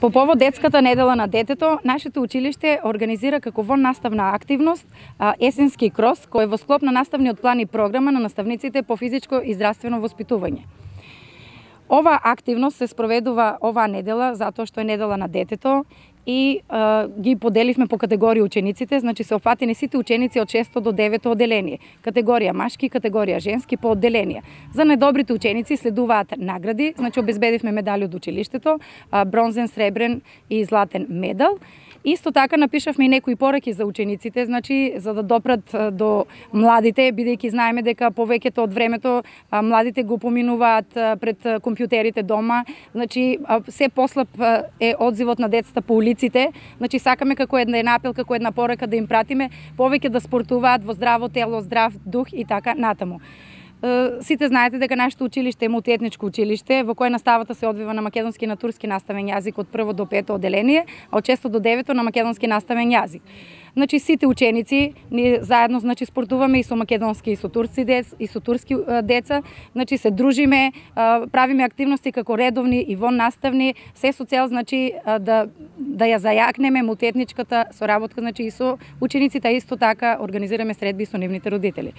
По повод детската недела на детето, нашето училиште организира како наставна активност есенски крос, кој е во склоп на наставниот план и програма на наставниците по физичко и здравствено воспитување. Ова активност се спроведува оваа недела затоа што е недела на детето и ги поделивме по категории учениците, значи се опфатени сите ученици од 6 до 9 одделение, категорија машки, категорија женски по одделенија. За најдобрите ученици следуваат награди, значи обезбедивме медали од училиштето, бронзен, сребрен и златен медал. Исто така напишавме и некои пораки за учениците, значи за да допрат до младите, бидејќи знаеме дека повеќето од времето младите го поминуваат пред компјутерите дома, значи се послаб е одзивот на децата по улиците, значи сакаме како една апел, како една порака да им пратиме повеќе да спортуваат во здраво тело, здрав дух и така натаму. Сите знаете дека нашето училиште е мултиетничко училиште, во кое наставата се одвива на македонски и на турски наставен јазик од 1 до 5 одделение, а од 6 до 9 на македонски наставен јазик. Значи сите ученици ние заедно спортуваме и со македонски и со турски деца, значи се дружиме, правиме активности како редовни и воннаставни, се со цел да ја зајакнеме мултиетничката соработка, значи и со учениците, а исто така организираме средби со нивните родители.